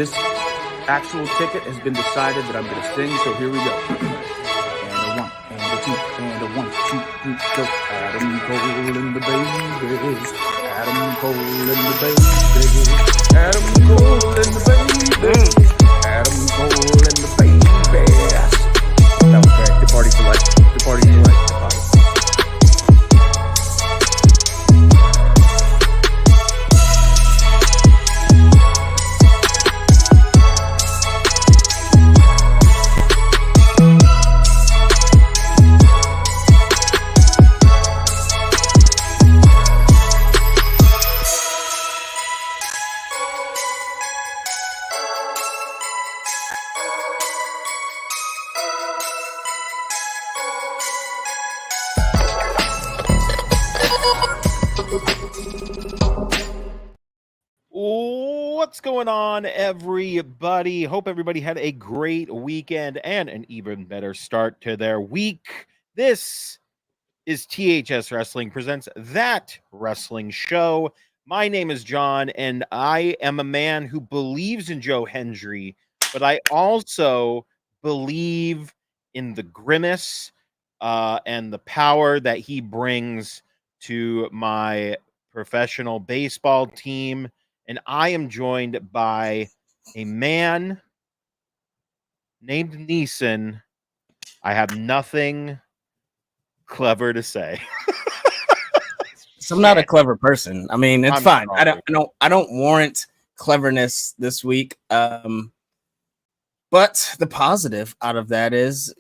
this actual ticket has been decided that I'm going to sing, so here we go. And a 1, and a 2, and a 1, 2, 3, go. Adam Cole and the babies. Adam Cole and the babies. Adam Cole and the babies. Adam Cole and the babies. That was great. The party for life. The party for life. What's going on, everybody? Hope everybody had a great weekend and an even better start to their week. This is THS Wrestling presents That Wrestling Show. My name is John, and I am a man who believes in Joe Hendry, but I also believe in the grimace and the power that he brings to my professional baseball team. And I am joined by a man named Neeson. I have nothing clever to say. So I'm not a clever person. I mean, it's fine. Sorry. I don't warrant cleverness this week. But the positive out of that is,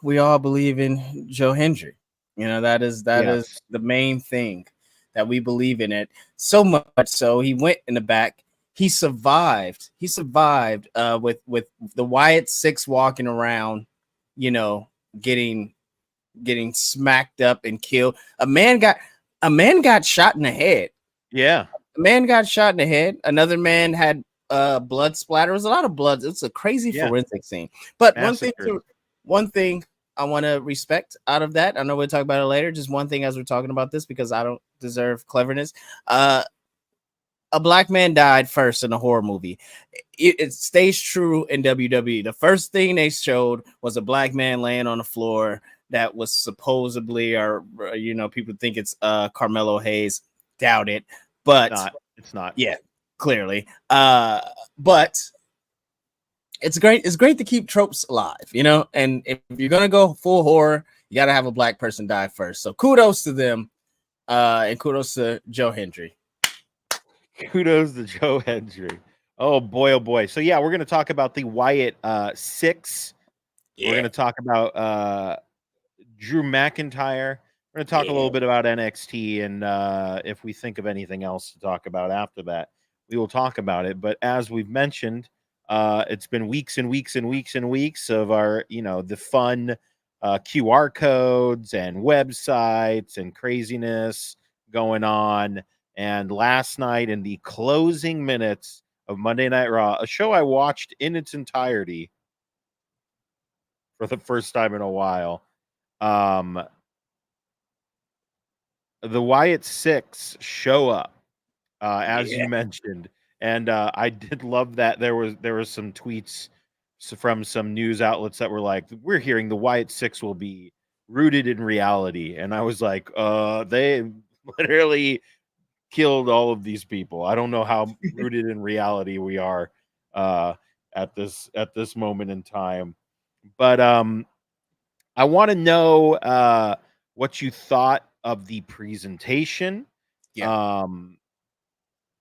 we all believe in Joe Hendry. That is the main thing, that we believe in it so much so he went in the back. He survived. He survived with the Wyatt 6 walking around, getting smacked up and killed. A man got shot in the head. Yeah. A man got shot in the head. Another man had blood splatter. It was a lot of blood. It's a crazy forensic scene. But one thing I want to respect out of that, I know we'll talk about it later. Just one thing as we're talking about this, because I don't deserve cleverness. A black man died first in a horror movie. It stays true in WWE. The first thing they showed was a black man laying on the floor that was supposedly, or people think it's Carmelo Hayes. Doubt it, but it's not. Yeah, clearly. But it's great. It's great to keep tropes alive, and if you're gonna go full horror, you gotta have a black person die first. So kudos to them, and kudos to Joe Hendry. Kudos to Joe Hendry. Oh boy. So yeah, we're gonna talk about the Wyatt 6. Yeah. We're gonna talk about Drew McIntyre. We're gonna talk a little bit about NXT, and if we think of anything else to talk about after that, we will talk about it. But as we've mentioned, it's been weeks and weeks and weeks and weeks of our, the fun QR codes and websites and craziness going on. And last night, in the closing minutes of Monday Night Raw, a show I watched in its entirety for the first time in a while, the Wyatt 6 show up, as you mentioned. And I did love that there was some tweets from some news outlets that were like, we're hearing the Wyatt 6 will be rooted in reality. And I was like, they literally killed all of these people. I don't know how rooted in reality we are at this moment in time. But I want to know what you thought of the presentation. Yeah.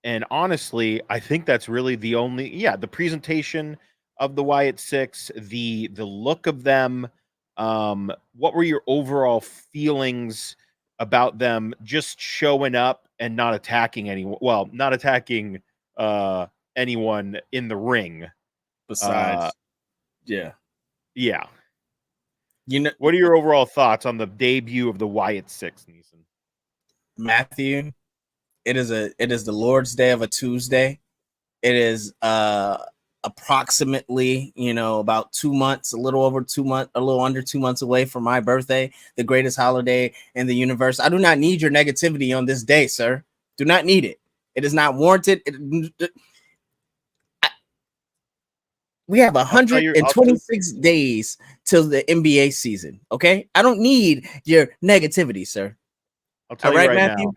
And honestly, I think that's really the only, the presentation of the Wyatt 6, the look of them. What were your overall feelings about them just showing up and not attacking anyone? Well, not attacking anyone in the ring. Besides, yeah. What are your overall thoughts on the debut of the Wyatt 6, Neeson? Matthew, it is the Lord's Day of a Tuesday. It is approximately, about 2 months, a little under 2 months away from my birthday, the greatest holiday in the universe. I do not need your negativity on this day, sir. Do not need it. It is not warranted. We have 126 days till the NBA season. Okay, I don't need your negativity, sir. I'll tell you right now.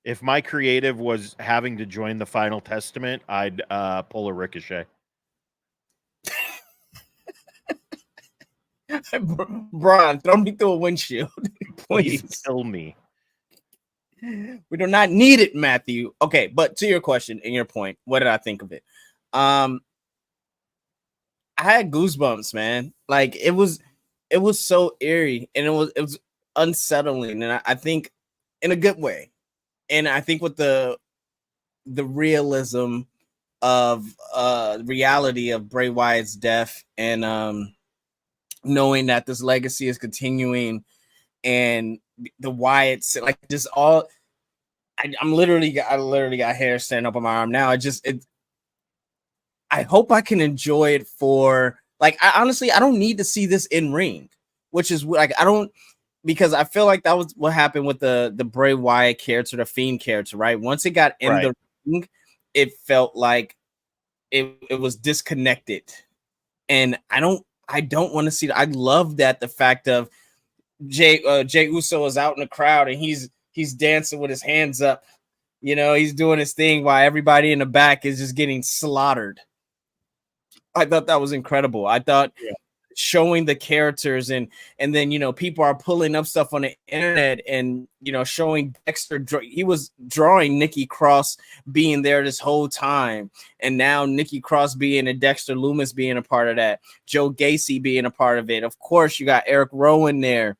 If my creative was having to join the Final Testament, I'd pull a Ricochet. Braun, throw me through a windshield, please. Kill me. We do not need it, Matthew. Okay, but to your question and your point, what did I think of it? I had goosebumps, man. Like it was so eerie and it was unsettling, and I think in a good way. And I think with the realism of reality of Bray Wyatt's death and knowing that this legacy is continuing and the Wyatts, like just all I literally got hair standing up on my arm now. I hope I can enjoy it for like I honestly don't need to see this in ring, which is like I don't, because I feel like that was what happened with the Bray Wyatt character, the Fiend character, right? Once it got in the ring, it felt like it was disconnected. And I don't want to see that. I love that the fact of Jay Uso is out in the crowd and he's dancing with his hands up. You know, he's doing his thing while everybody in the back is just getting slaughtered. I thought that was incredible. I thought showing the characters and then, you know, people are pulling up stuff on the internet and, you know, showing Dexter. He was drawing Nikki Cross being there this whole time. And now Nikki Cross being and Dexter Lumis being a part of that. Joe Gacy being a part of it. Of course, you got Eric Rowan there.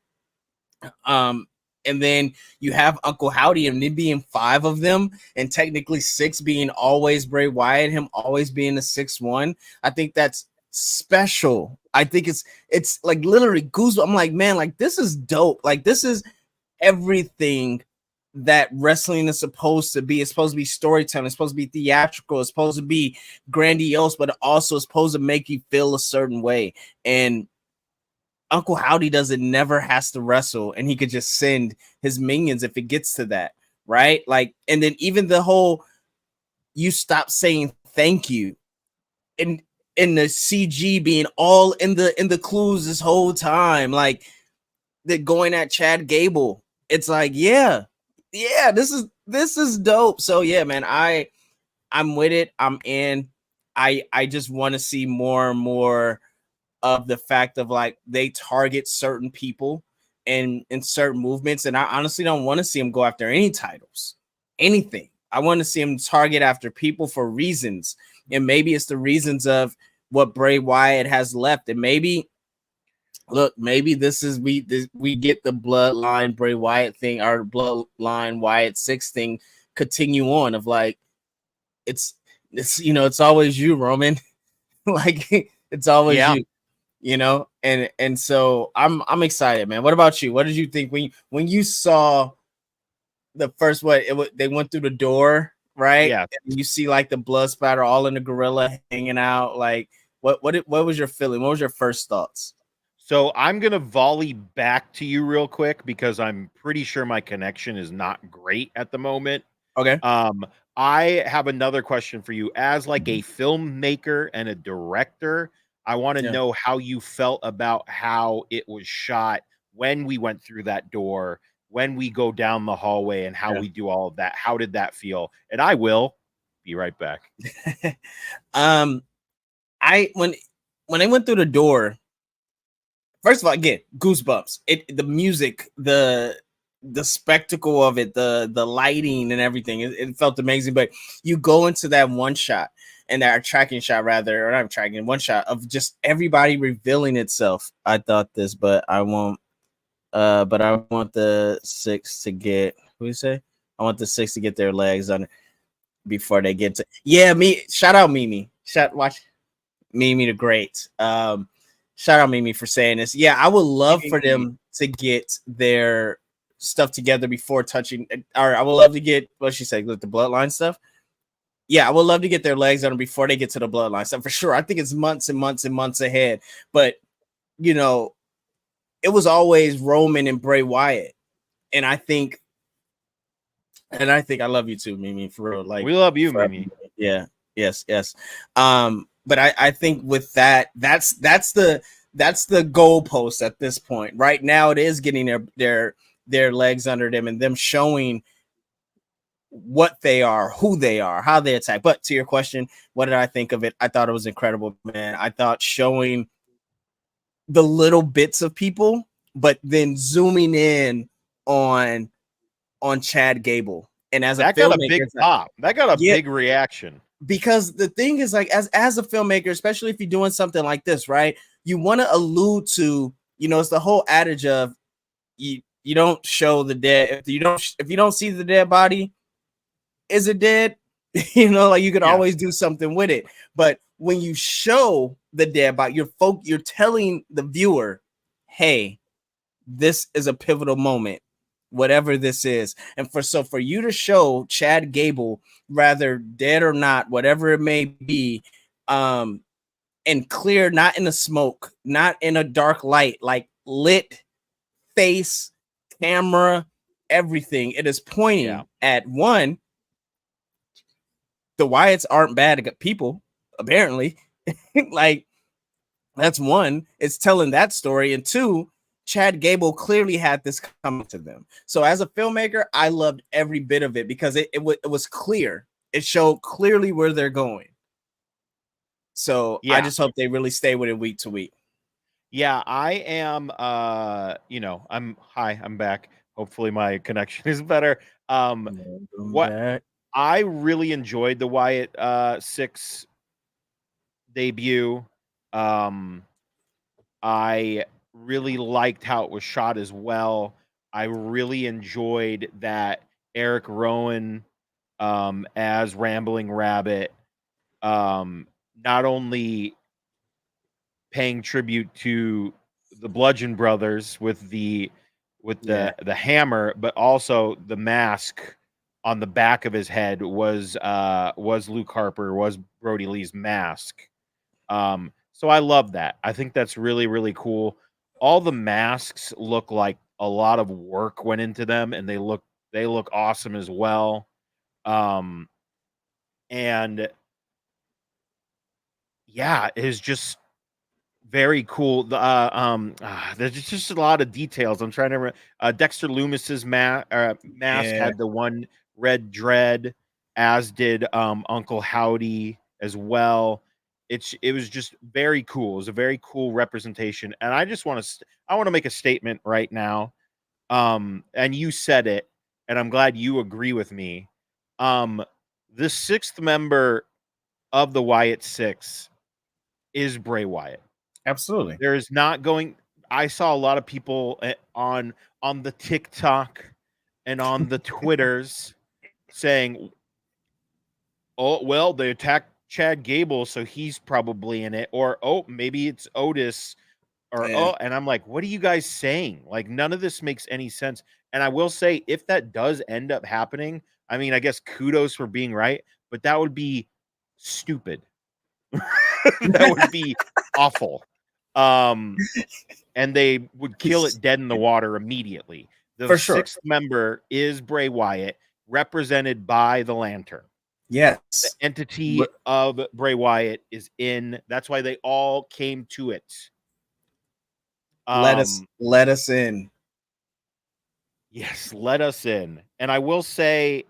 And then you have Uncle Howdy and there being 5 of them and technically 6 being always Bray Wyatt, him always being the 6th one. I think that's special. I think it's like literally goosebumps. I'm like, man, like this is dope. Like this is everything that wrestling is supposed to be. It's supposed to be storytelling. It's supposed to be theatrical. It's supposed to be grandiose, but it also is supposed to make you feel a certain way. And Uncle Howdy never has to wrestle, and he could just send his minions if it gets to that, right? Like, and then even the whole you stop saying thank you, and in the CG being all in the clues this whole time, like they're going at Chad Gable. It's like, yeah, this is dope. So yeah, man, I'm with it. I'm in. I just want to see more and more of the fact of like they target certain people and in certain movements, and I honestly don't want to see them go after any titles, anything. I want to see them target after people for reasons, and maybe it's the reasons of what Bray Wyatt has left, and maybe this is we get the bloodline Bray Wyatt thing, or bloodline Wyatt 6 thing continue on of like it's you know, it's always you, Roman. Like it's always you. You know, and so I'm excited, man. What about you? What did you think when you saw the first they went through the door, right? Yeah. And you see like the blood splatter all in the gorilla hanging out. Like what was your feeling? What was your first thoughts? So I'm gonna volley back to you real quick because I'm pretty sure my connection is not great at the moment. Okay. I have another question for you as like a filmmaker and a director. I want to know how you felt about how it was shot when we went through that door, when we go down the hallway, and how we do all of that. How did that feel? And I will be right back. When they went through the door, first of all, again, goosebumps. The music, the spectacle of it, the lighting and everything, it felt amazing. But you go into that one shot. And that tracking shot, rather, or not tracking, one shot of just everybody revealing itself. I thought this, but I won't. But I want the 6 to get. Who you say? I want the 6 to get their legs on it before they get to. Yeah, me. Shout out Mimi. Watch Mimi the Great. Shout out Mimi for saying this. Yeah, I would love for them to get their stuff together before touching. Or I would love to get what she said, with the bloodline stuff. Yeah, I would love to get their legs on them before they get to the bloodline. So for sure, I think it's months and months and months ahead. But, you know, it was always Roman and Bray Wyatt. And I think I love you too, Mimi, for real. Like, we love you, Mimi. Yeah. Yes. But I think with that's the goalpost at this point. Right now, it is getting their legs under them and them showing what they are, who they are, how they attack. But to your question, what did I think of it? I thought it was incredible, man. I thought showing the little bits of people, but then zooming in on Chad Gable. And as that got a big pop. That got a big reaction. Because the thing is, like, as a filmmaker, especially if you're doing something like this, right? You want to allude to, it's the whole adage of you don't show the dead. If you don't see the dead body, is it dead? Like you could always do something with it. But when you show the dead body, you're telling the viewer, hey, this is a pivotal moment, whatever this is. And for you to show Chad Gable, rather dead or not, whatever it may be, and clear, not in the smoke, not in a dark light, like lit face, camera, everything. It is pointing at one. The Wyatts aren't bad people, apparently. Like, that's one. It's telling that story. And two, Chad Gable clearly had this coming to them. So as a filmmaker, I loved every bit of it because it was clear. It showed clearly where they're going. So I just hope they really stay with it week to week. Yeah, I am. I'm back. Hopefully my connection is better. I really enjoyed the Wyatt 6 debut. I really liked how it was shot as well. I really enjoyed that Eric Rowan as Rambling Rabbit, not only paying tribute to the Bludgeon Brothers with the hammer, but also the mask on the back of his head was Luke Harper, was Brody Lee's mask. So I love that. I think that's really, really cool. All the masks look like a lot of work went into them, and they look awesome as well. And yeah, it is just very cool. There's just a lot of details. I'm trying to remember. Dexter Loomis's mask had the one red dread, as did Uncle Howdy as well. It was just very cool. It was a very cool representation, and I just want to make a statement right now. And you said it, and I'm glad you agree with me. The 6th member of the Wyatt 6 is Bray Wyatt. Absolutely. There is not going. I saw a lot of people on the TikTok and on the Twitters saying, "Oh, well, they attacked Chad Gable, so he's probably in it," or "Oh, maybe it's Otis," or "Oh," and I'm like, "What are you guys saying? Like, none of this makes any sense." And I will say, if that does end up happening, I mean, I guess kudos for being right, but that would be stupid. That would be awful. And they would kill it dead in the water immediately. The 6th member is Bray Wyatt, represented by the Lantern. Yes. The entity of Bray Wyatt is in. That's why they all came to it. Let us in. Yes, let us in. And I will say,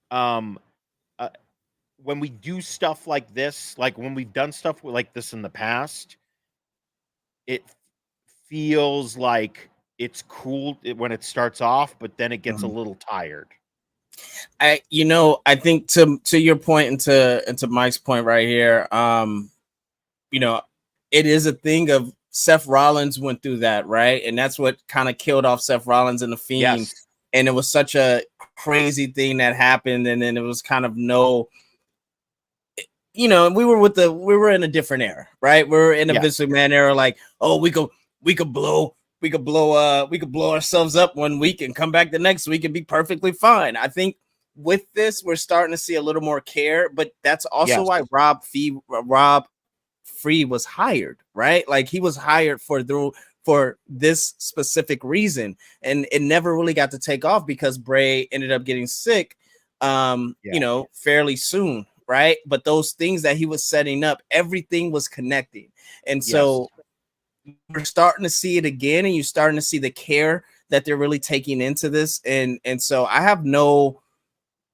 when we do stuff like this, like when we've done stuff like this in the past, it feels like it's cool when it starts off, but then it gets a little tired. I think to your point and to Mike's point right here, it is a thing of Seth Rollins went through that, right? And that's what kind of killed off Seth Rollins and the Fiend. Yes. And it was such a crazy thing that happened, and then it was kind of we were in a different era, right? We were in a Vince McMahon era, like, oh, we could blow ourselves up one week and come back the next week and be perfectly fine. I think with this, we're starting to see a little more care, but that's also why Rob Free was hired, right? Like, he was hired for this specific reason, and it never really got to take off because Bray ended up getting sick, fairly soon, right? But those things that he was setting up, everything was connecting. And so we're starting to see it again, and you're starting to see the care that they're really taking into this. And so I have no,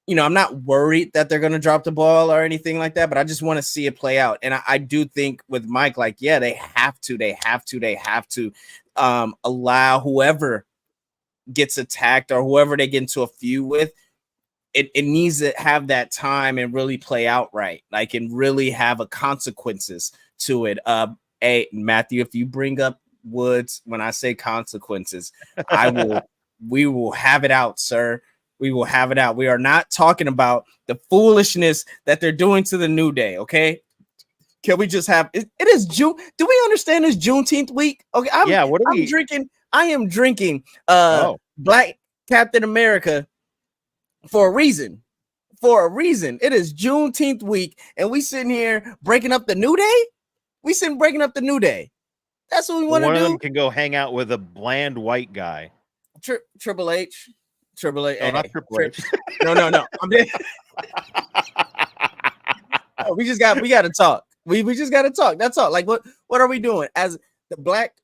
I'm not worried that they're going to drop the ball or anything like that, but I just want to see it play out. And I do think with Mike, like, yeah, they have to allow whoever gets attacked or whoever they get into a feud with, it needs to have that time and really play out right, like, and really have a consequences to it. Hey, Matthew, if you bring up Woods when I say consequences, we will have it out, sir. We will have it out. We are not talking about the foolishness that they're doing to the New Day, okay? Can we just have it? It is June. Do we understand this Juneteenth week? Okay, I'm drinking. I am drinking Black Captain America for a reason. For a reason. It is Juneteenth week, and we sitting here breaking up the New Day. We sitting breaking up the New Day. That's what we want to do. One of them can go hang out with a bland white guy. Triple H. Triple H. No, not Triple H. No. We got to talk. We just got to talk. That's all. Like, what are we doing? As the black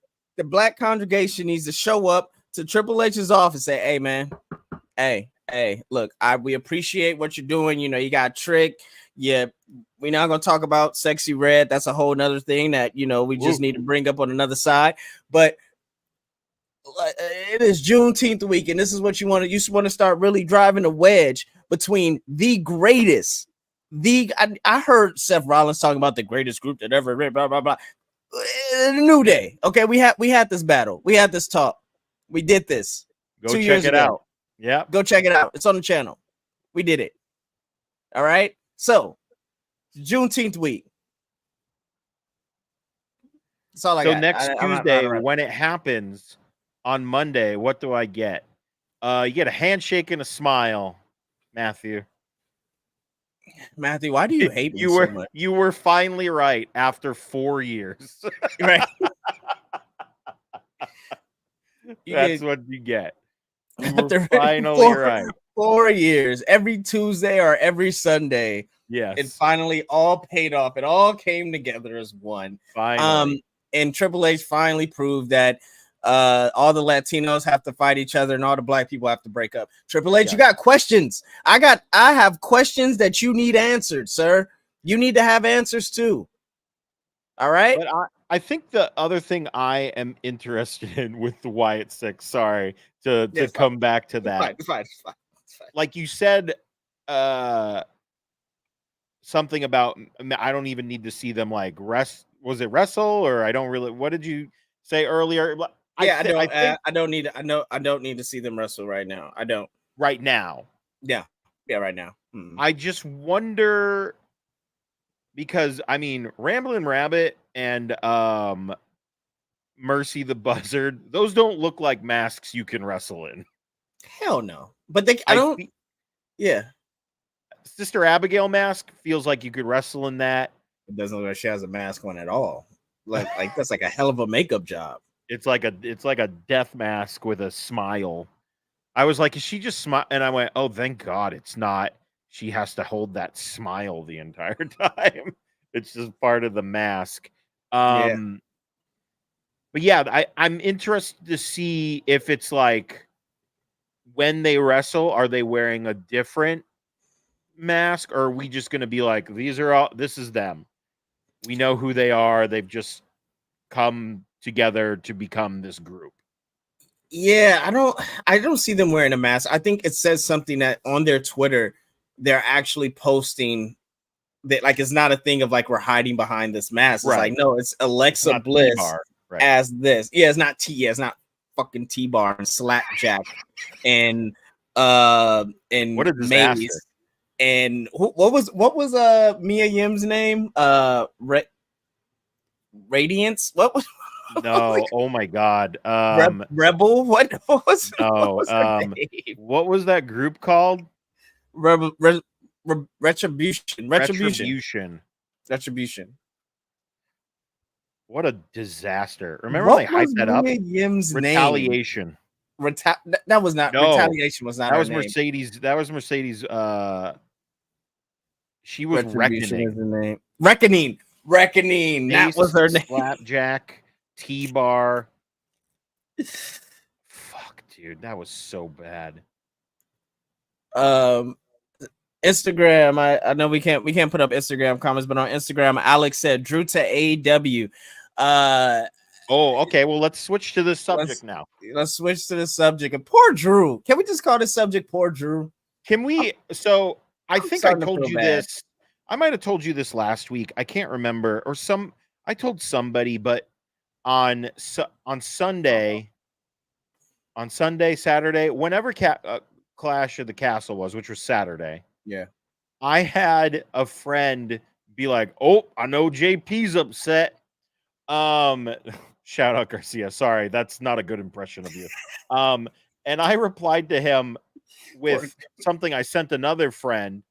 congregation needs to show up to Triple H's office and say, hey, man, hey, look, we appreciate what you're doing. You got Trick. Yeah, we're not going to talk about Sexy Red. That's a whole nother thing that, we just need to bring up on another side. But it is Juneteenth week, and this is what you want to start really driving a wedge between the greatest. I heard Seth Rollins talking about the greatest group that ever read, blah, blah, blah. The New Day. Okay, we had this battle. We had this talk. We did this. Go check it out. Yeah. Go check it out. It's on the channel. We did it. All right. So Juneteenth week. That's all I got. So next Tuesday, when it happens on Monday, what do I get? You get a handshake and a smile, Matthew. Matthew, why do you hate me so much? You were finally right after 4 years. Right. That's what you get. You were finally right. 4 years, every Tuesday or every Sunday. Yes. It finally all paid off. It all came together as one. Finally. And Triple H finally proved that all the Latinos have to fight each other and all the black people have to break up. Triple H, You got questions. I have questions that you need answered, sir. You need to have answers too. All right. But I think the other thing I am interested in with the Wyatt Six, sorry to come back to that. It's fine. Like you said, something about, I don't even need to see them like was it wrestle, or I don't really, what did you say earlier? I don't need to see them wrestle right now. I don't. Right now. Yeah, right now. I just wonder, because I mean, Ramblin' Rabbit and Mercy the Buzzard, those don't look like masks you can wrestle in. Hell no. But yeah. Sister Abigail mask feels like you could wrestle in that. It doesn't look like she has a mask on at all. Like that's like a hell of a makeup job. It's like a death mask with a smile. I was like, is she just smile? And I went, oh, thank God it's not. She has to hold that smile the entire time. It's just part of the mask. But yeah, I'm interested to see if it's like when they wrestle, are they wearing a different mask, or are we just going to be like, this is them? We know who they are. They've just come together to become this group. Yeah, I don't see them wearing a mask. I think it says something that on their Twitter they're actually posting that, like, it's not a thing of like we're hiding behind this mask. It's like, no, it's Alexa Bliss as this. Yeah, it's not it's not fucking T-Bar and Slapjack and what a disaster. Maze. And what was Mia Yim's name? Radiance? What was No, oh my God. Rebel? What was what was that group called? Retribution. What a disaster. Remember when they hyped that up? Yim's Retaliation. That was not Retaliation was not. That was Mercedes. That was Mercedes. She was Retribution is the Reckoning. name. Reckoning. That was her name. Slapjack, T-Bar. Fuck, dude, that was so bad. Instagram. I know we can't put up Instagram comments, but on Instagram, Alex said Drew to AEW. Oh, okay. Well, let's switch to this subject now. Let's switch to the subject. And poor Drew. Can we just call this subject poor Drew? Can we? So I think I told you this. I might have told you this last week. I can't remember, or I told somebody, but on Sunday, Saturday, whenever Clash of the Castle was, which was Saturday. Yeah. I had a friend be like, "Oh, I know JP's upset." Shout out Garcia. Sorry, that's not a good impression of you. And I replied to him with something I sent another friend,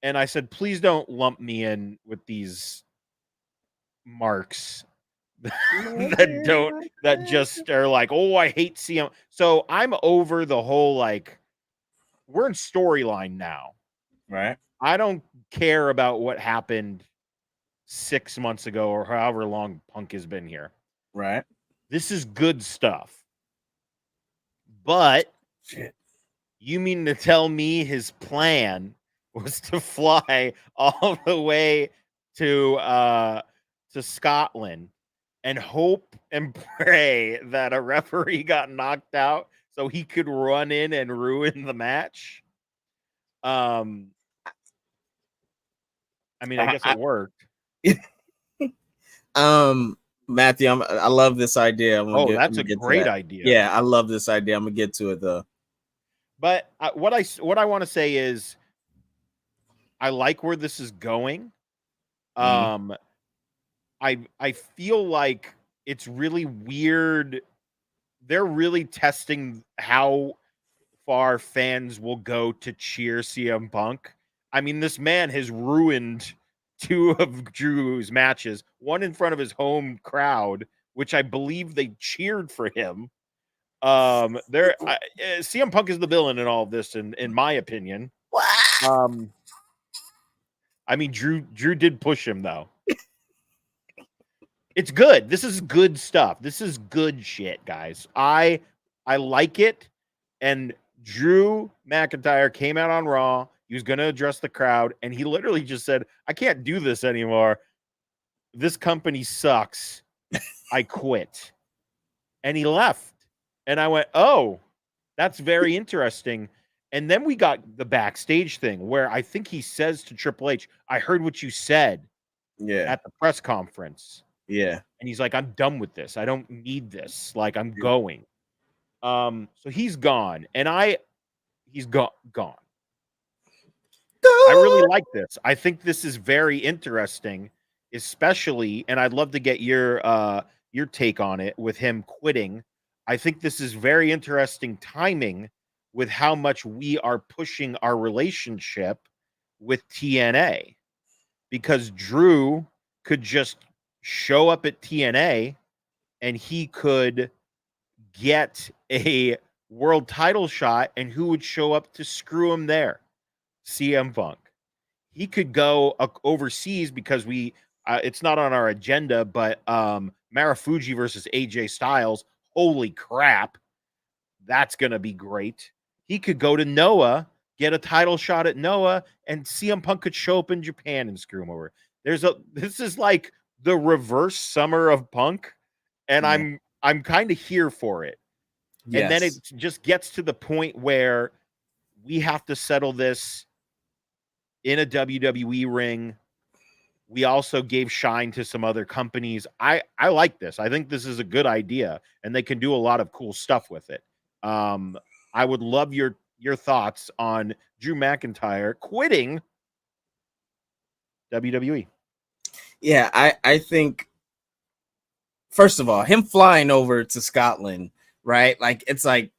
and I said, "Please don't lump me in with these marks that just are like, oh, I hate CM." So I'm over the whole, like, we're in storyline now, right? I don't care about what happened 6 months ago or however long Punk has been here. Right. This is good stuff. But you mean to tell me his plan was to fly all the way to Scotland and hope and pray that a referee got knocked out so he could run in and ruin the match? I mean, I guess it worked. Matthew, I love this idea. That's a great idea. Yeah, I love this idea. I'm gonna get to it though. But what I want to say is, I like where this is going. I feel like it's really weird. They're really testing how far fans will go to cheer CM Punk. I mean, this man has ruined 2 of Drew's matches, one in front of his home crowd, which I believe they cheered for him. CM Punk is the villain in all of this, in my opinion. I mean, Drew did push him though. It's good. This is good stuff. This is good shit, guys. I like it. And Drew McIntyre came out on Raw. He was going to address the crowd, and he literally just said, "I can't do this anymore. This company sucks. I quit." And he left. And I went, "Oh, that's very interesting." And then we got the backstage thing where I think he says to Triple H, "I heard what you said at the press conference." Yeah. And he's like, "I'm done with this. I don't need this. Like, I'm going." So he's gone. And he's gone. I really like this. I think this is very interesting, especially, and I'd love to get your take on it with him quitting. I think this is very interesting timing with how much we are pushing our relationship with TNA, because Drew could just show up at TNA and he could get a world title shot, and who would show up to screw him there? CM Punk. He could go overseas because it's not on our agenda, but Marufuji versus AJ Styles. Holy crap. That's going to be great. He could go to Noah, get a title shot at Noah, and CM Punk could show up in Japan and screw him over. This is like the reverse summer of Punk, and I'm kind of here for it. Yes. And then it just gets to the point where we have to settle this in a WWE ring. We also gave shine to some other companies. I like this. I think this is a good idea, and they can do a lot of cool stuff with it. I would love your thoughts on Drew McIntyre quitting WWE. Yeah, I think, first of all, him flying over to Scotland, right? Like, it's like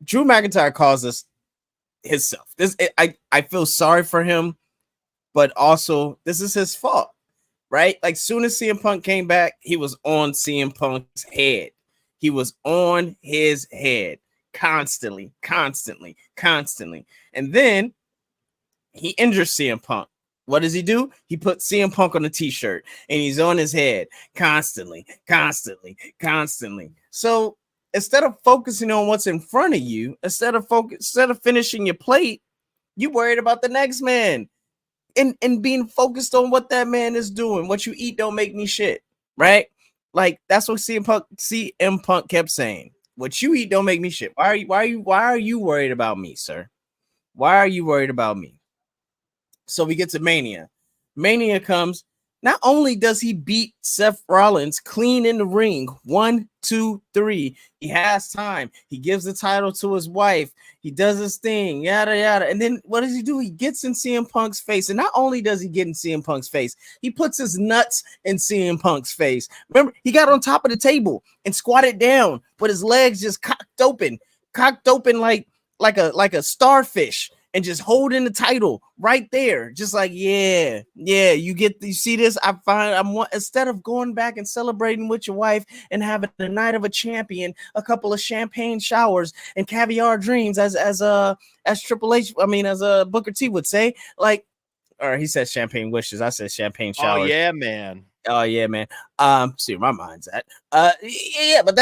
Drew McIntyre calls us himself. I feel sorry for him, but also this is his fault, right? Like, soon as CM Punk came back, he was on CM Punk's head. He was on his head constantly. And then He injures CM Punk. What does he do? He puts CM Punk on a t-shirt and he's on his head constantly. So instead of focusing on what's in front of you, instead of finishing your plate, you worried about the next man and being focused on what that man is doing. What you eat don't make me shit, right? Like that's what CM Punk kept saying. What you eat don't make me shit. Why are you worried about me, sir? Why are you worried about me? So we get to Mania. Mania comes. Not only does he beat Seth Rollins clean in the ring, 1, 2, 3. He has time. He gives the title to his wife. He does his thing, yada, yada. And then what does he do? He gets in CM Punk's face. And not only does he get in CM Punk's face, he puts his nuts in CM Punk's face. Remember, he got on top of the table and squatted down with his legs just cocked open like a starfish. And just holding the title right there, just like you see this. Instead of going back and celebrating with your wife and having the night of a champion, a couple of champagne showers and caviar dreams, as Triple H, as Booker T would say, like, or he said champagne wishes. I said champagne showers. Oh yeah, man. See where my mind's at. But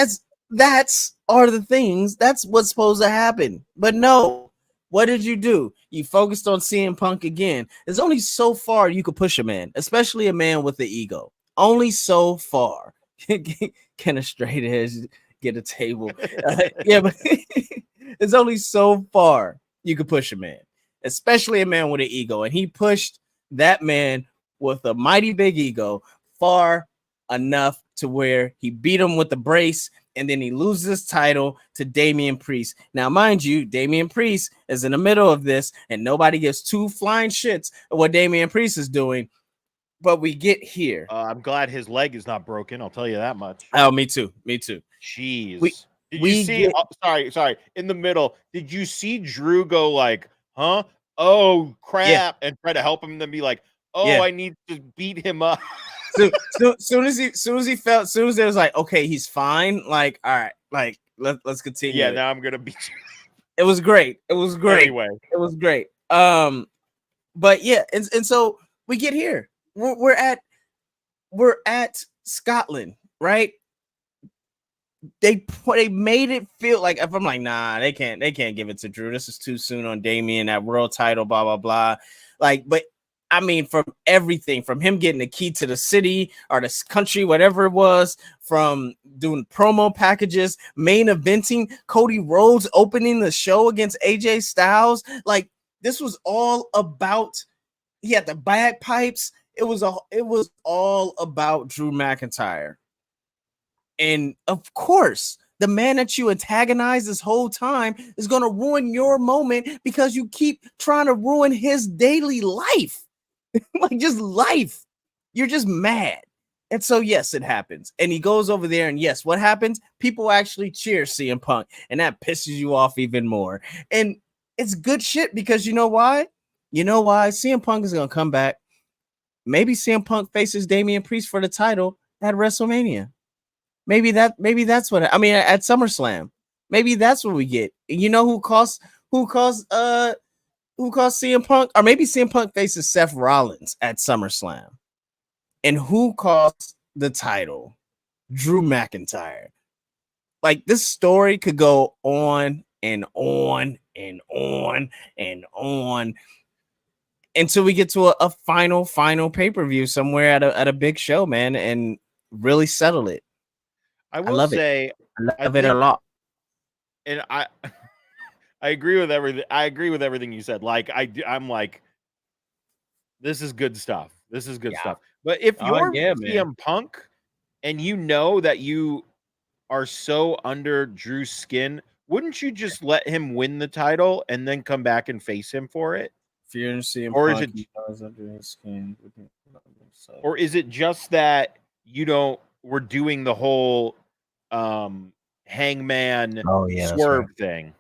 that's are the things. That's what's supposed to happen. But no. What did you do? You focused on CM Punk again. There's only so far you could push a man, especially a man with the ego. Only so far. Can a straight edge get a table? But there's only so far you could push a man, especially a man with an ego. And he pushed that man with a mighty big ego far enough to where he beat him with the brace. And then he loses his title to Damian Priest. Now, mind you, Damian Priest is in the middle of this, and nobody gives two flying shits of what Damian Priest is doing. But we get here. I'm glad his leg is not broken. I'll tell you that much. Oh, me too. Jeez. Did you see? Sorry. In the middle, did you see Drew go like, huh? Oh, crap. Yeah. And try to help him and then be like, I need to beat him up. So soon as it was like, okay, he's fine. Like, all right, like let's continue. Yeah, now I'm gonna beat you. It was great. Anyway, it was great. But yeah, and so we get here. We're at Scotland, right? They made it feel like, if I'm like, nah, they can't give it to Drew. This is too soon on Damian, that world title, blah blah blah. Like, but. I mean, from everything, from him getting the key to the city or the country, whatever it was, from doing promo packages, main eventing, Cody Rhodes opening the show against AJ Styles. Like, this was all about, he had the bagpipes. It was all about Drew McIntyre. And of course, the man that you antagonize this whole time is going to ruin your moment because you keep trying to ruin his daily life. Like, just life. You're just mad. And so, yes, it happens. And he goes over there, and yes, what happens? People actually cheer CM Punk, and that pisses you off even more. And it's good shit because you know why? CM Punk is going to come back. Maybe CM Punk faces Damian Priest for the title at WrestleMania. Maybe that's what, at SummerSlam. Maybe that's what we get. You know who costs CM Punk? Or maybe CM Punk faces Seth Rollins at SummerSlam. And who costs the title? Drew McIntyre. Like, this story could go on and on and on and on until we get to a final pay-per-view somewhere at a big show, man, and really settle it. I love it a lot. And I agree with everything. I agree with everything you said. Like, I'm like, this is good stuff. Stuff. But if you're CM Punk and you know that you are so under Drew's skin, wouldn't you just let him win the title and then come back and face him for it? If you're CM or Punk, is it under his skin? Or is it just that we're doing the whole hangman swerve thing?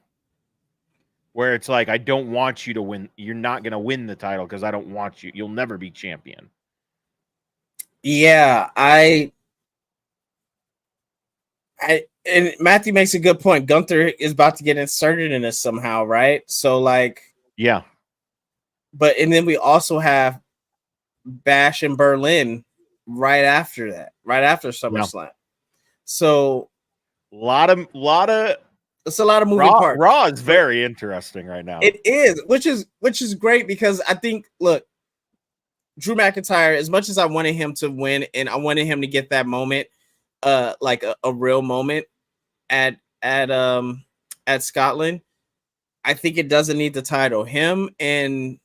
Where it's like, I don't want you to win. You're not going to win the title because I don't want you. You'll never be champion. Yeah, and Matthew makes a good point. Gunther is about to get inserted in this somehow, right? So, like, yeah. and then we also have Bash in Berlin right after that, right after SummerSlam. Yeah. So a lot of it's a lot of moving parts. Raw is very interesting right now. It is, which is great because I think, look, Drew McIntyre, as much as I wanted him to win and I wanted him to get that moment, like a real moment at Scotland, I think it doesn't need the title. Him and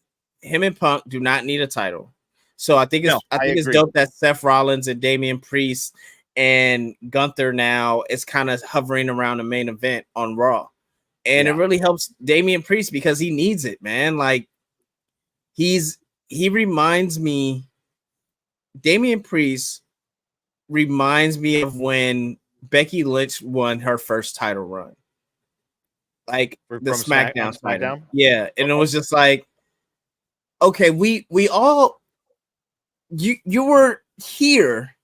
Punk do not need a title. So I think it's dope that Seth Rollins and Damian Priest and Gunther now is kind of hovering around the main event on Raw. And it really helps Damian Priest because he needs it, man. Like he reminds me, Damian Priest reminds me of when Becky Lynch won her first title run. Like the SmackDown title. Yeah. And it was just like, okay, we all, you were here,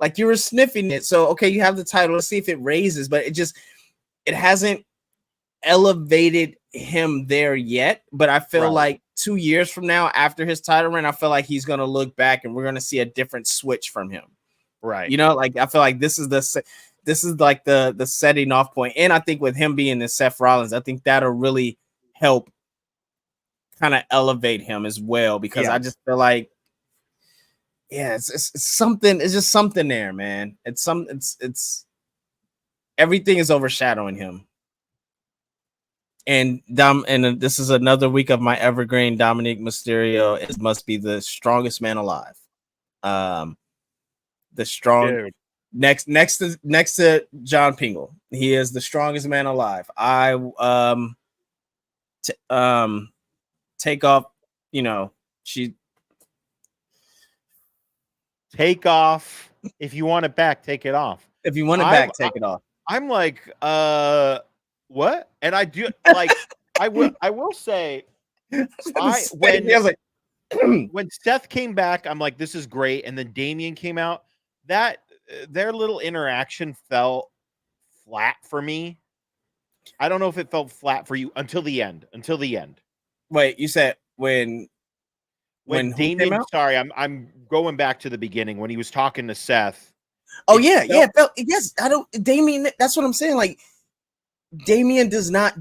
like you were sniffing it. So, okay, you have the title. Let's see if it raises, but it hasn't elevated him there yet. But I feel like 2 years from now, after his title run, I feel like he's going to look back and we're going to see a different switch from him. Right. You know, like I feel like this is like the setting off point. And I think with him being in Seth Rollins, I think that'll really help kind of elevate him as well, because I just feel like, it's something. It's just something there, man. It's everything is overshadowing him. And this is another week of my evergreen. Dominic Mysterio must be the strongest man alive. The strong next to John Pingle. He is the strongest man alive. Take off, take off. If you want it back, take it off. If you want it back, take it off. I'm like, what? And I do like, I will say, when Seth came back, I'm like, this is great. And then Damian came out. That their little interaction felt flat for me. I don't know if it felt flat for you until the end. Wait, you said when Damian? Sorry, I'm going back to the beginning when he was talking to Seth. Oh it felt, yes. Damian. That's what I'm saying. Like Damian does not.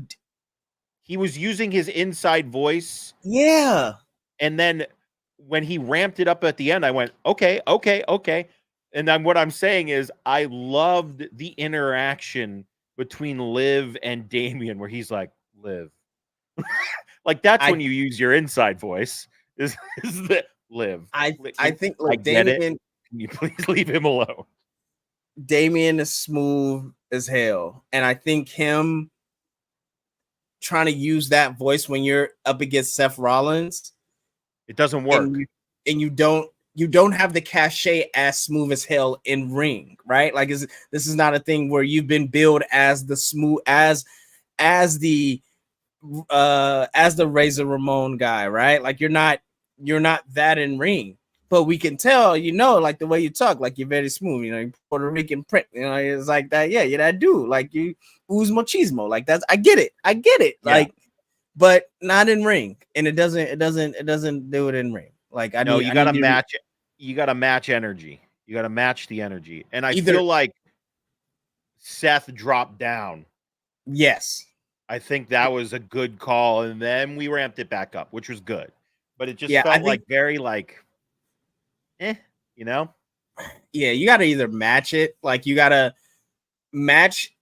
He was using his inside voice. Yeah. And then when he ramped it up at the end, I went, okay. And then what I'm saying is I loved the interaction between Liv and Damian, where he's like, Liv. Like that's when you use your inside voice. Is that Liv? I think like Damian, can you please leave him alone? Damian is smooth as hell. And I think him trying to use that voice when you're up against Seth Rollins, it doesn't work. And you don't have the cachet as smooth as hell in ring, right? Like this is not a thing where you've been billed as the smooth as the Razor Ramon guy, right? Like you're not that in ring, but we can tell, like the way you talk, like you're very smooth, Puerto Rican print, it's like that. Yeah, you're that dude, like you ooze machismo, like that's, I get it. Yeah. Like, but not in ring. And it doesn't do it in ring. Like you gotta match it. You gotta match energy. You gotta match the energy. And I feel like Seth dropped down. Yes. I think that was a good call. And then we ramped it back up, which was good. But it just felt like very like, Yeah, you got to either match it. Like you got to match.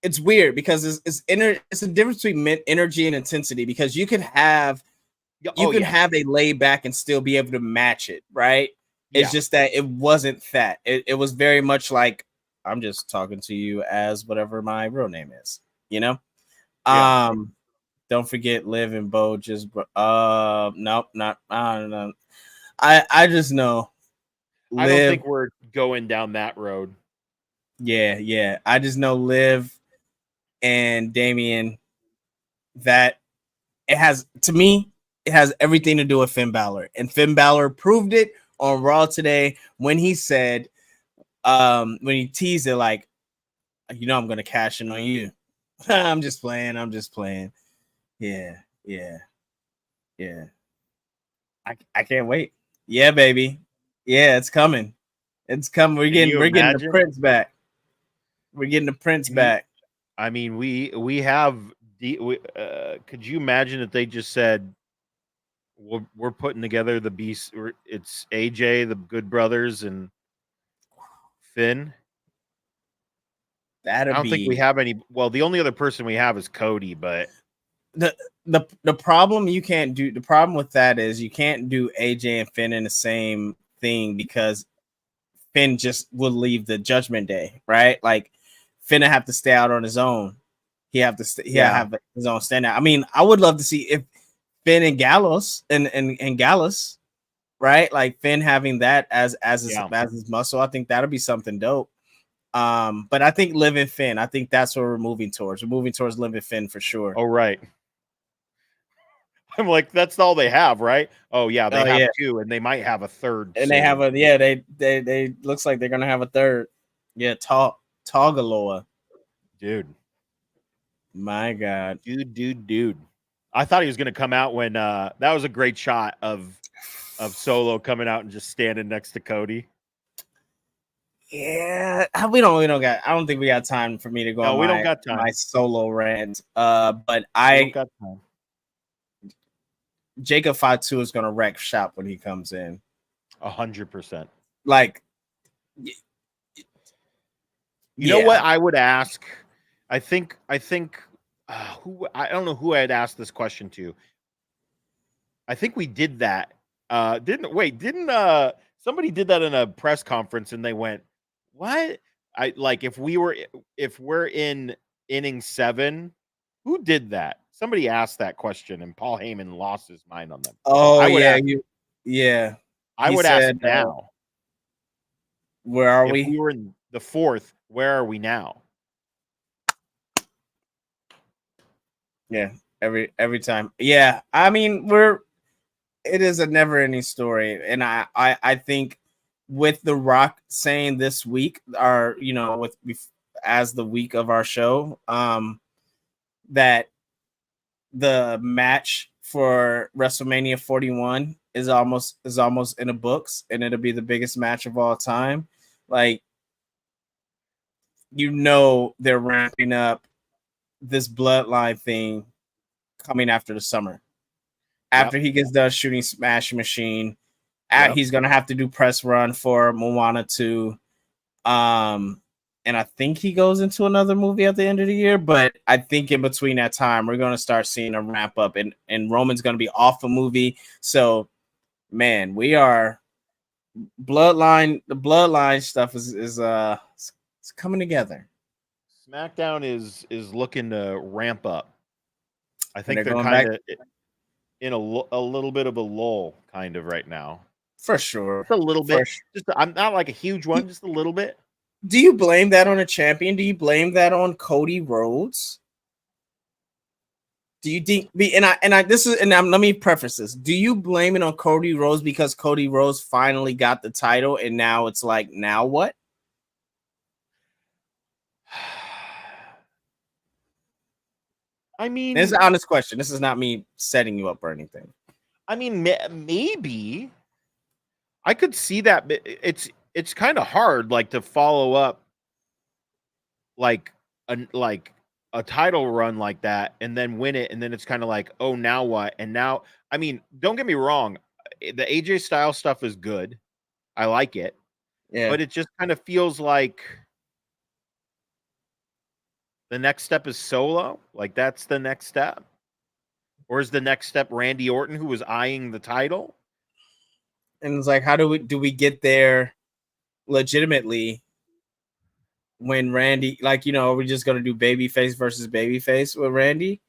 It's weird because it's a difference between energy and intensity, because you can have have a lay back and still be able to match it. Right. It's just that it wasn't that. It was very much like, I'm just talking to you as whatever my real name is, Don't forget Liv and Bo just nope, not I don't know. I just know I don't think we're going down that road. Yeah. I just know Liv and Damian, that it has everything to do with Finn Balor. And Finn Balor proved it on Raw today when he said, when he teased it, like, I'm gonna cash in on you. I'm just playing. Yeah. Yeah. I can't wait. Yeah, baby. Yeah, it's coming. It's coming. We're getting the prince back. We're getting the prince back. I mean, we have could you imagine if they just said we're putting together the beast? It's AJ, the Good Brothers, and Finn. I don't think we have any. Well, the only other person we have is Cody, but the problem you can't do. The problem with that is you can't do AJ and Finn in the same thing because Finn just will leave the Judgment Day, right? Like Finn will have to stay out on his own. He have to have his own standout. I mean, I would love to see if Finn and Gallows and Gallus, right? Like Finn having that as his muscle. I think that'll be something dope. But I think Living Finn. I think that's what we're moving towards. We're moving towards Living Finn for sure. Oh, right. I'm like, that's all they have, right? Oh yeah, they have two, and they might have a third. And they have they looks like they're gonna have a third. Yeah, Tagaloa. Dude. My God. Dude. I thought he was gonna come out when that was a great shot of Solo coming out and just standing next to Cody. Yeah, we don't got. I don't think we got time for me to go. No, we don't got time. My Solo rant. But I don't got time. Jacob Fatu is gonna wreck shop when he comes in. 100%. Like, you know what I would ask? I think who I don't know who I had asked this question to. I think we did that. Didn't somebody did that in a press conference and they went, "What?" If we're in inning 7, who did that? Somebody asked that question and Paul Heyman lost his mind on them. Oh, I would ask now. Where are we? If we were in the 4th, where are we now? Yeah, every time. Yeah, I mean, it is a never-ending story, and I think with The Rock saying this week, as the week of our show, that the match for WrestleMania 41 is almost in the books, and it'll be the biggest match of all time. Like, they're ramping up this bloodline thing coming after the summer. After he gets done shooting Smash Machine, he's gonna have to do press run for Moana 2. And I think he goes into another movie at the end of the year, but I think in between that time, we're going to start seeing a ramp up, and Roman's going to be off a movie. So, man, we are Bloodline. The Bloodline stuff is it's coming together. SmackDown is looking to ramp up. I think they're kind of in a little bit of a lull kind of right now. For sure. Just a little bit. I'm not like a huge one, just a little bit. Do you blame that on a champion? Do you blame that on Cody Rhodes? Do you think? Let me preface this. Do you blame it on Cody Rhodes because Cody Rhodes finally got the title and now it's like, now what? I mean, it's an honest question. This is not me setting you up or anything. I mean, maybe I could see that. It's kind of hard, like, to follow up like a title run like that and then win it, and then it's kind of like, oh, now what? And now, I mean, don't get me wrong, the AJ Styles stuff is good. I like it. Yeah. But it just kind of feels like the next step is Solo. Like, that's the next step. Or is the next step Randy Orton, who was eyeing the title? And it's like, how do we get there legitimately when Randy, like, are we just going to do babyface versus babyface with Randy?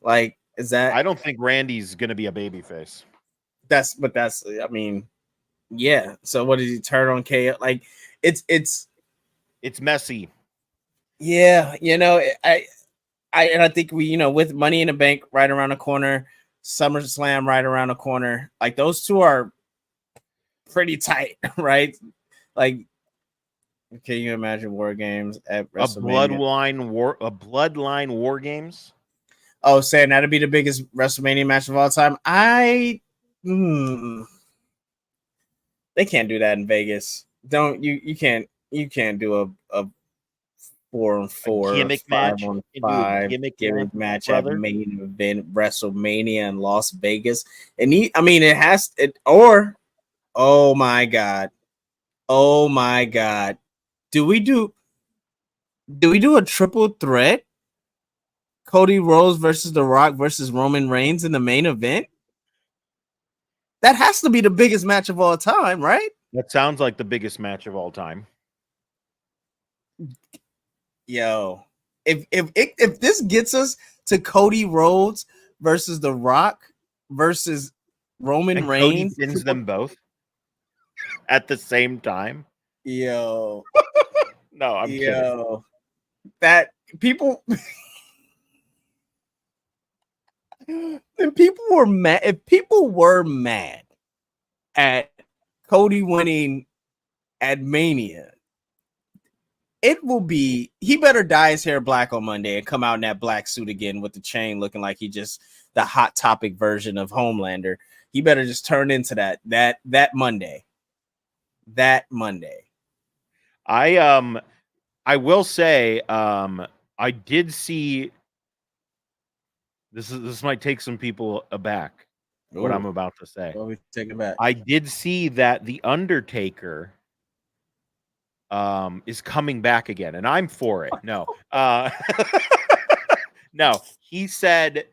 Like, is that? I don't think Randy's going to be a babyface. I mean, yeah. So what did he turn on KO? Like, it's messy. Yeah. I think we, with Money in the Bank right around the corner, SummerSlam right around the corner, like, those two are pretty tight, right? Like, can you imagine War Games at WrestleMania? A bloodline war games? Oh, saying that'd be the biggest WrestleMania match of all time. They can't do that in Vegas. Don't you? You can't do a 4-on-4, gimmick match. 5-on-5 Gimmick match brother. at main event WrestleMania in Las Vegas. And it has it. Or oh my god, do we do a triple threat? Cody Rhodes versus The Rock versus Roman Reigns in the main event? That has to be the biggest match of all time, right? That sounds like the biggest match of all time. Yo, if this gets us to Cody Rhodes versus The Rock versus Roman Reigns, Cody pins them both at the same time. Yo, no, I'm kidding. That people. If people were mad at Cody winning at Mania, it will be he better dye his hair black on Monday and come out in that black suit again with the chain looking like he just the Hot Topic version of Homelander. He better just turn into that Monday. That Monday. I will say I did see this might take some people aback. Ooh. What I'm about to say. Well, we take it back. I did see that The Undertaker is coming back again, and I'm for it. No. No, he said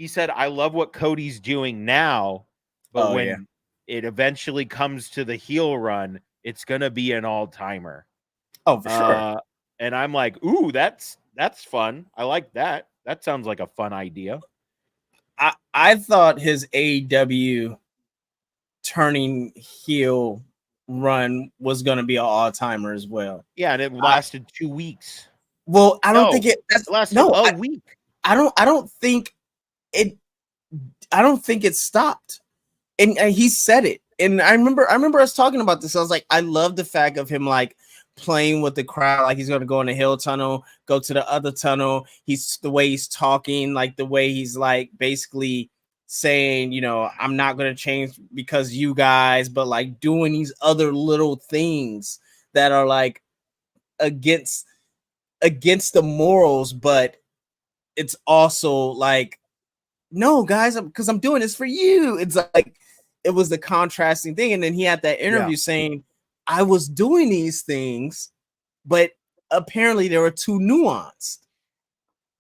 I love what Cody's doing now, but when it eventually comes to the heel run, it's gonna be an all-timer. Oh, for sure. And I'm like, ooh, that's fun. I like that. That sounds like a fun idea. I thought his AEW turning heel run was going to be an all-timer as well. Yeah, and it lasted 2 weeks. Well, I don't think it lasted a week. I don't think it stopped. And he said it. And I remember us talking about this. I was like, I love the fact of him like playing with the crowd, like he's going to go in the hill tunnel, go to the other tunnel. He's the way he's talking, like the way he's like basically saying, you know, I'm not going to change because you guys, but like doing these other little things that are like against the morals, but it's also like, no, guys, because I'm doing this for you. It's like it was the contrasting thing. And then he had that interview saying, I was doing these things, but apparently they were too nuanced.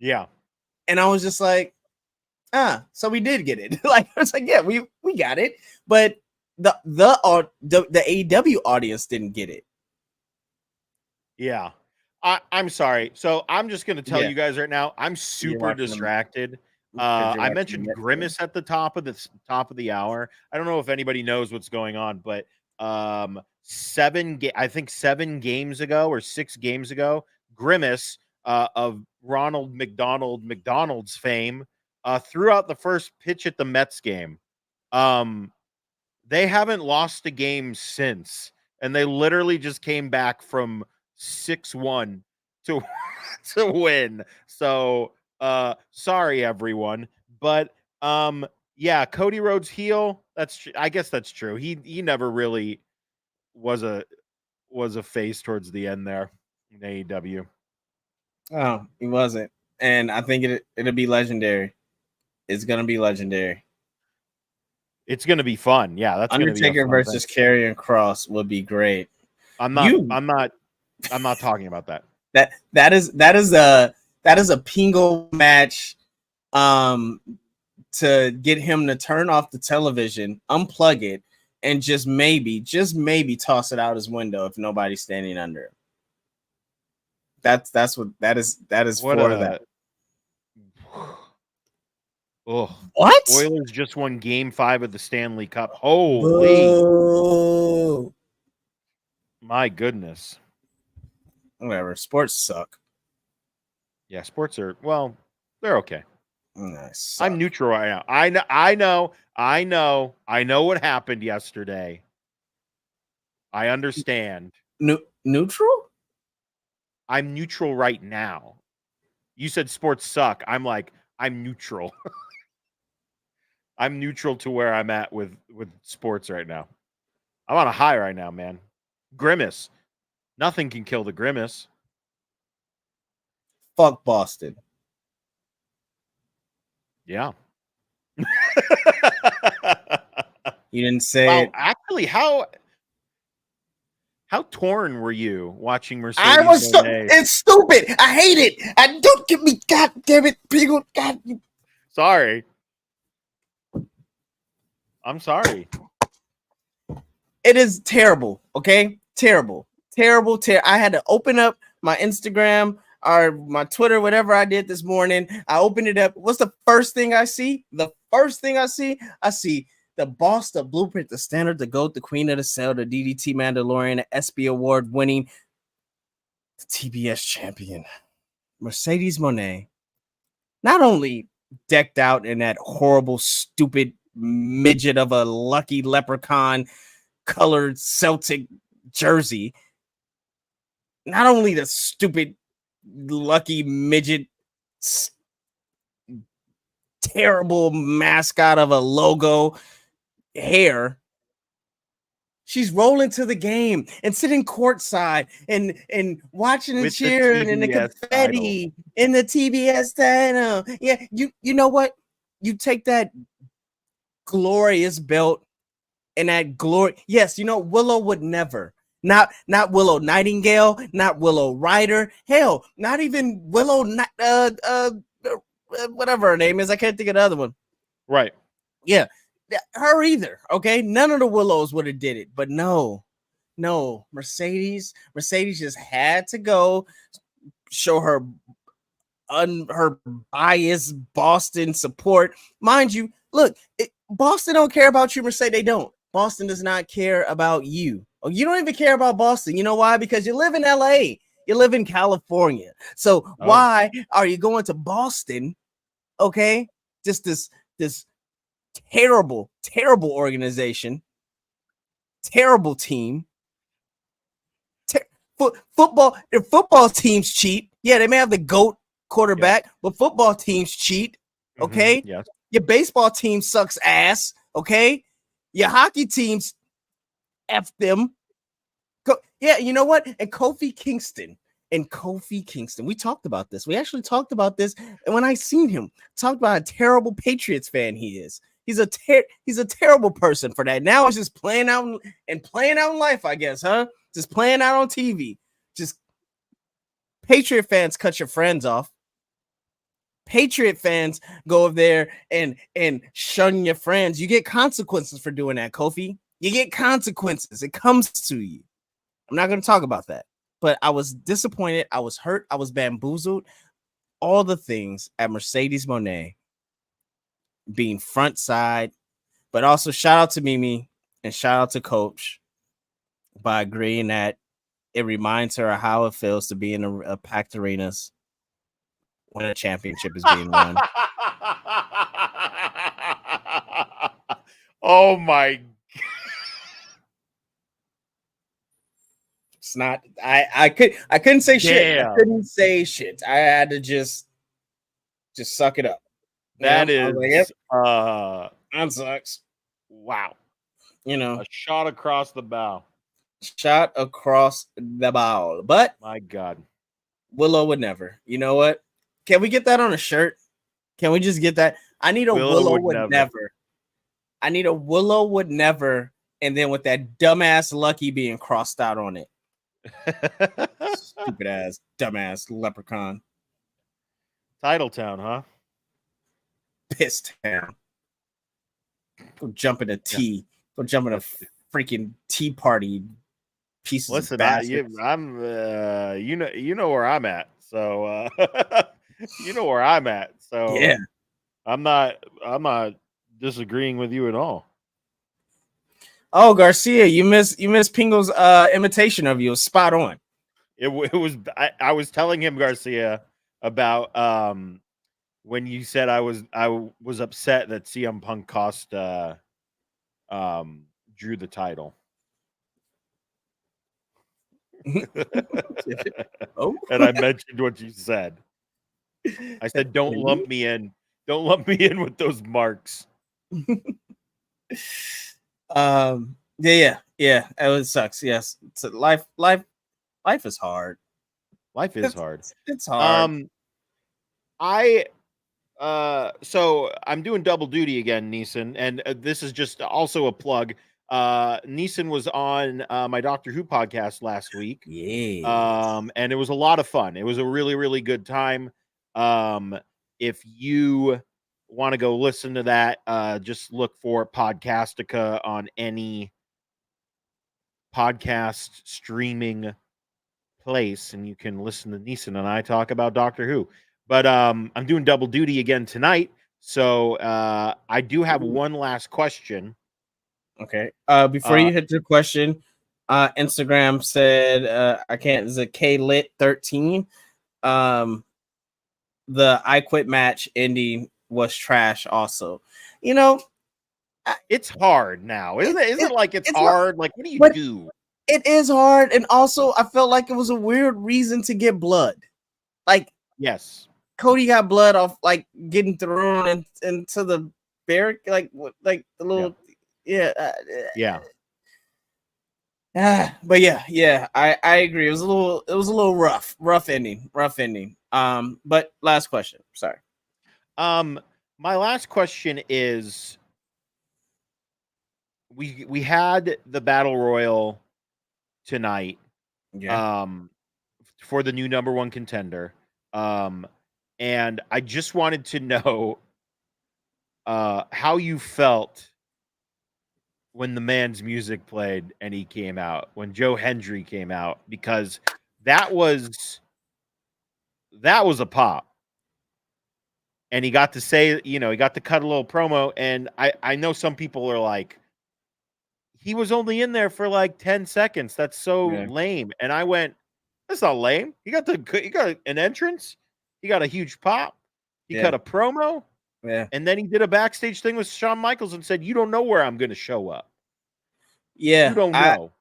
Yeah. And I was just like, so we did get it. Like, I was like, yeah, we got it. But the AEW audience didn't get it. Yeah. I'm sorry. So I'm just going to tell you guys right now, I'm super distracted. I mentioned Grimace at the top of the hour. I don't know if anybody knows what's going on, but 7 games ago or 6 games ago, Grimace of Ronald McDonald's fame threw out the first pitch at the Mets game. They haven't lost a game since, and they literally just came back from 6-1 to win. So sorry everyone, but yeah, Cody Rhodes heel, I guess that's true. He never really was a face towards the end there in AEW. Oh, he wasn't. And I think it'll be legendary. It's gonna be legendary. It's gonna be fun. Yeah, that's Undertaker versus Karrion Kross would be great. I'm not talking about that. That is a pingo match to get him to turn off the television, unplug it, and just maybe toss it out his window if nobody's standing under him. That's what that is for that. Oh, what? Oilers just won Game 5 of the Stanley Cup. Holy! Boo. My goodness. Whatever. Sports suck. Yeah, sports are they're okay. Nice. I'm neutral right now. I know what happened yesterday. I understand. Neutral? I'm neutral right now. You said sports suck. I'm like, I'm neutral. I'm neutral to where I'm at with sports right now. I'm on a high right now, man. Grimace. Nothing can kill the Grimace. Fuck Boston. Yeah. You didn't say it. Actually, how torn were you watching Mercedes? I was it's stupid. I hate it. I don't get me. God damn it, people. God. Sorry. I'm sorry. It is terrible. Okay, terrible. I had to open up my Instagram or my Twitter, whatever I did this morning. I opened it up. What's the first thing I see? I see the boss, the blueprint, the standard, the GOAT, the queen of the cell, the DDT Mandalorian, the ESPY award winning, the TBS champion, Mercedes Moné, not only decked out in that horrible, stupid midget of a lucky leprechaun colored Celtic jersey, not only the stupid lucky midget terrible mascot of a logo hair, she's rolling to the game and sitting courtside and watching and cheering and the confetti in the TBS title. Yeah, you know what? You take that glorious belt and that glory. Yes, you know, Willow would never. Not Willow Nightingale, not Willow Ryder. Hell, not even Willow. Whatever her name is, I can't think of the other one. Right. Yeah, her either. Okay, none of the Willows would have did it, but no, Mercedes just had to go show her her biased Boston support. Mind you, look, Boston don't care about you, Mercedes. They don't. Boston does not care about you. Oh, you don't even care about Boston. You know why? Because you live in LA. You live in California. So why are you going to Boston? Okay, just this terrible organization, terrible team. Football teams cheat. Yeah, they may have the GOAT quarterback, but football teams cheat. Okay. Yes. Your baseball team sucks ass. Okay. Your hockey teams F them. Yeah, you know what? And Kofi Kingston. We talked about this. We actually talked about this. And when I seen him, talked about a terrible Patriots fan he is. He's a terrible person for that. Now it's just playing out in life, I guess, huh? Just playing out on TV. Just Patriot fans cut your friends off. Patriot fans go over there and shun your friends. You get consequences for doing that, Kofi. You get consequences. It comes to you. I'm not going to talk about that. But I was disappointed. I was hurt. I was bamboozled. All the things at Mercedes Moné being front side. But also shout out to Mimi and shout out to Coach by agreeing that it reminds her of how it feels to be in a packed arenas when a championship is being won. Oh my! It's not. I couldn't say shit. I couldn't say shit. I had to just suck it up. That is that sucks. Wow. You know, a shot across the bow. But my God, Willow would never. You know what? Can we get that on a shirt? Can we just get that? I need a Willow would never. I need a Willow would never, and then with that dumbass Lucky being crossed out on it. Stupid ass, dumbass leprechaun. Titletown, huh? Piss town. Go jump in a tea. Yeah. Go jump in a freaking tea party. Pieces. Listen, I'm you know where I'm at. So you know where I'm at. So yeah, I'm not disagreeing with you at all. Oh, Garcia, you missed Pingo's imitation of you. Spot on. It was I was telling him, Garcia, about when you said I was upset that CM Punk cost Drew the title. Oh. And I mentioned what you said. I said, don't lump me in Don't lump me in with those marks. Yeah. It sucks. Yes, it's life is hard. Life is hard. It's hard. So I'm doing double duty again, Neeson, and this is just also a plug. Neeson was on my Doctor Who podcast last week. Yeah. And it was a lot of fun. It was a really, really good time. If you want to go listen to that, just look for Podcastica on any podcast streaming place, and you can listen to Neeson and I talk about Doctor Who. But I'm doing double duty again tonight, so I do have one last question. Okay. Before you hit your question, Instagram said I can't. Is it KLit13? The I Quit match ending was trash. Also, you know, it's hard now, isn't it? Isn't it like it's hard? Like, what do you do? It is hard, and also I felt like it was a weird reason to get blood. Like, yes, Cody got blood off, like getting thrown into the barrack, like the little, yeah. But yeah, I agree. It was a little rough ending. But last question. Sorry. My last question is, we had the Battle Royal tonight, for the new number one contender, and I just wanted to know how you felt when the man's music played and he came out, when Joe Hendry came out, because that was a pop. And he got to say, he got to cut a little promo, and I know some people are like, he was only in there for like 10 seconds. That's so lame. And I went, that's not lame. He got an entrance. He got a huge pop. He cut a promo. Yeah. And then he did a backstage thing with Shawn Michaels and said, you don't know where I'm going to show up. Yeah. You don't know.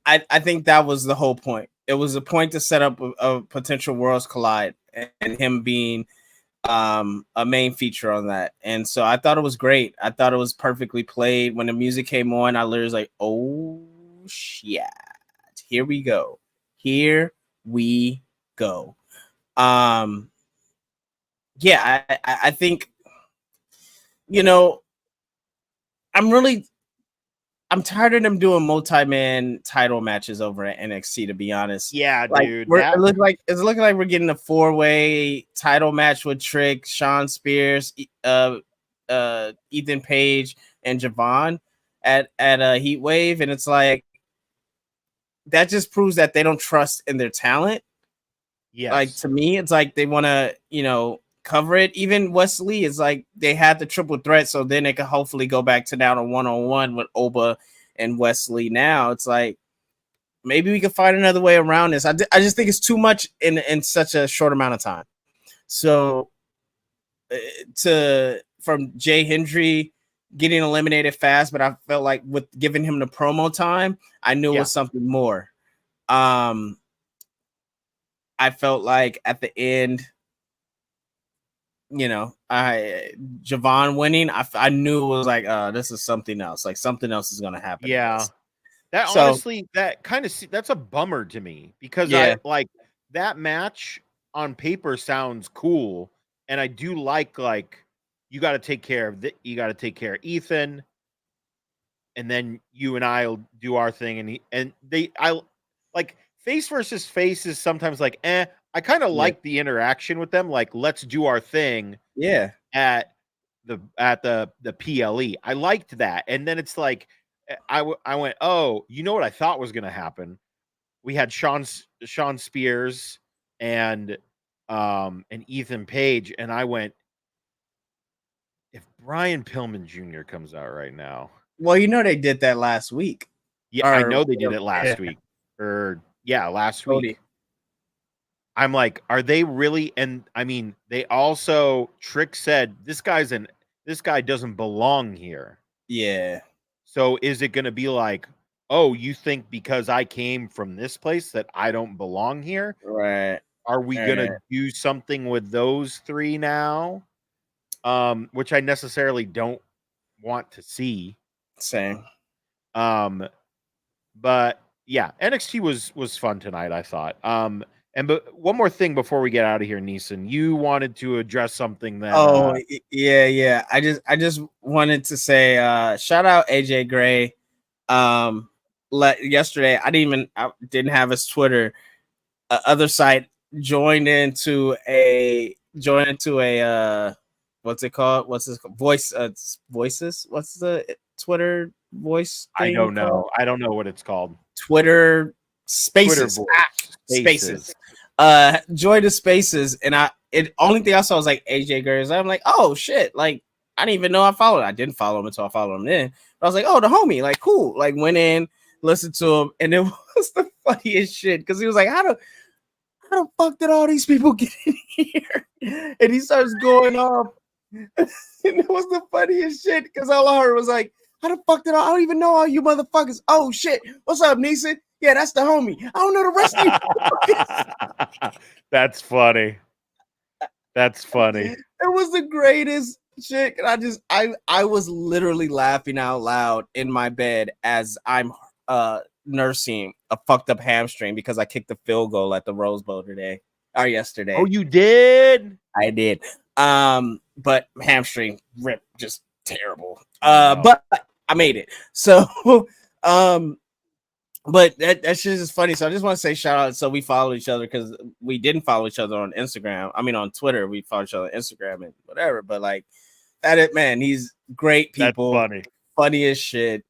I think that was the whole point. It was a point to set up a potential Worlds Collide and him being a main feature on that. And so I thought it was great. I thought it was perfectly played. When the music came on, I literally was like, oh shit, here we go. Yeah, I think, I'm tired of them doing multi-man title matches over at NXT, to be honest. Yeah, like, dude. It's looking like we're getting a 4-way title match with Trick, Sean Spears, Ethan Page, and Javon at Heat Wave, and it's like, that just proves that they don't trust in their talent. Yes. Like, to me, it's like they want to, cover it. Even Wesley is like, they had the triple threat, so then they could hopefully go back to down a 1-on-1 with Oba and Wesley. Now it's like, maybe we could find another way around this. I just think it's too much in such a short amount of time. So from Jay Hendry getting eliminated fast, but I felt like with giving him the promo time, I knew it was something more. I felt like at the end, Javon winning, I knew it was like, this is something else. Like, something else is gonna happen. Yeah. Honestly, that's a bummer to me, because I like that match on paper sounds cool, and I do like you got to take care of Ethan, and then you and I'll do our thing, and I like face versus face is sometimes like, I kind of like the interaction with them, like, let's do our thing at the PLE. I liked that. And then it's like, I went, oh, you know what I thought was going to happen? We had Sean Spears and Ethan Page, and I went, if Brian Pillman Jr. comes out right now. Well, they did that last week. Yeah, I know they did it last week. Last week. I'm like, are they really? And I mean, they also, Trick said, this guy doesn't belong here. Yeah. So is it going to be like, oh, you think because I came from this place that I don't belong here? Right. Are we going to do something with those three now? which I necessarily don't want to see. Same. But yeah, NXT was fun tonight, I thought. But one more thing before we get out of here, Neeson, you wanted to address something that. Yeah. I just wanted to say, shout out AJ Gray. Yesterday I didn't have his Twitter. Other site joined into a what's it called? What's this called? Voices? What's the Twitter voice thing? I don't know. Called? I don't know what it's called. Twitter Spaces. Spaces. Joined the Spaces, and only thing I saw was like AJ Gray. I'm like, oh shit, like I didn't even know I followed him. I didn't follow him until I followed him then. But I was like, oh, the homie, like cool. Like went in, listened to him, and it was the funniest shit because he was like, how the fuck did all these people get in here? And he starts going off. And it was the funniest shit because all I heard was like, how the fuck I don't even know all you motherfuckers. Oh shit. What's up, Neeson? Yeah, that's the homie. I don't know the rest of you. That's funny. That's funny. It was the greatest shit. And I was literally laughing out loud in my bed as I'm nursing a fucked up hamstring because I kicked the field goal at the Rose Bowl yesterday. Oh, you did? I did. But hamstring rip just terrible. But I made it. So but that shit is funny. So I just want to say shout out. So we follow each other because we didn't follow each other on Instagram. I mean on Twitter, we follow each other on Instagram and whatever. But like man, he's great people. That's funny. Funny as shit.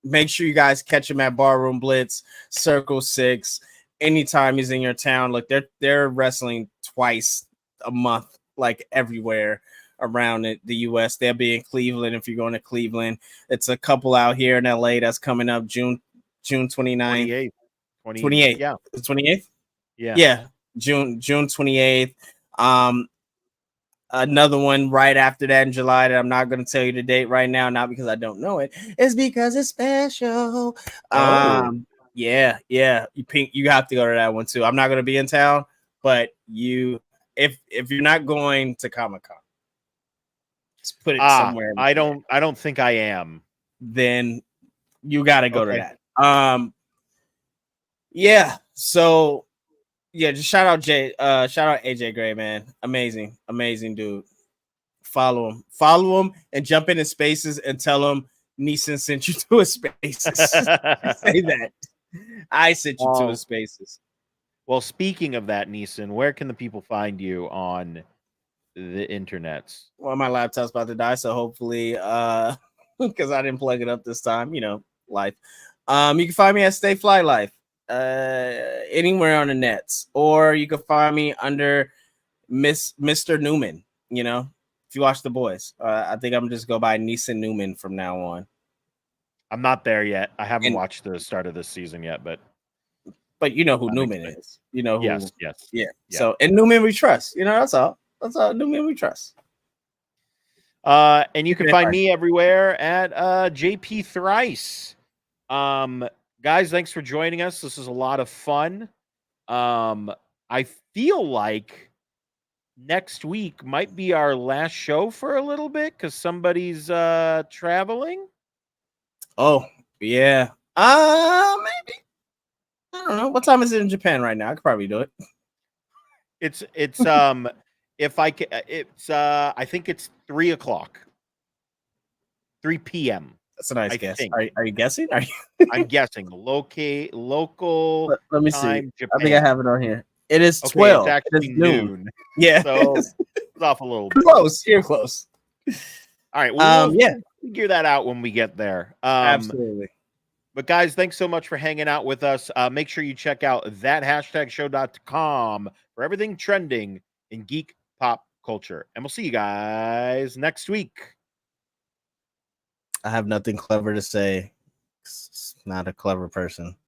Make sure you guys catch him at Barroom Blitz, Circle 6. Anytime he's in your town, look, they're wrestling twice a month, like everywhere around the U.S. They'll be in Cleveland if you're going to Cleveland. It's a couple out here in L.A. that's coming up June 29th. 28th. Yeah. The 28th? Yeah. June 28th. Another one right after that in July that I'm not going to tell you the date right now, not because I don't know it. It's because it's special. Yeah. You have to go to that one too. I'm not going to be in town, but if you're not going to Comic-Con, let's put it somewhere. I don't think I am. Then you got to go to that. Yeah. So yeah, just shout out AJ Gray, man. Amazing dude. Follow him and jump into Spaces and tell him Neeson sent you to a Spaces. Say that. I sent you to a Spaces. Well, speaking of that, Neeson, where can the people find you on the internets? Well, my laptop's about to die, so hopefully, because I didn't plug it up this time, life. You can find me at Stay Fly Life. Anywhere on the nets, or you can find me under Mr. Newman. If you watch The Boys, I think I'm just go by Neeson Newman from now on. I'm not there yet. I haven't watched the start of this season yet, but you know who Newman is. You know who? Yes. Yeah. So and Newman we trust. That's all. That's all. Newman we trust. And you can find me everywhere at JP Thrice. Guys, thanks for joining us. This is a lot of fun. I feel like next week might be our last show for a little bit because somebody's traveling. Oh, yeah. Maybe. I don't know. What time is it in Japan right now? I could probably do it. It's if I can, I think it's 3:00. 3 p.m. That's a nice guess. Are you guessing? I'm guessing. Local. Let me see. Japan. I think I have it on here. It is 12. It's actually noon. Yeah. So it's off a little bit. Close. You're close. All right. Well, we'll figure that out when we get there. Absolutely. But guys, thanks so much for hanging out with us. Make sure you check out that#show.com for everything trending in geek pop culture. And we'll see you guys next week. I have nothing clever to say. Not a clever person.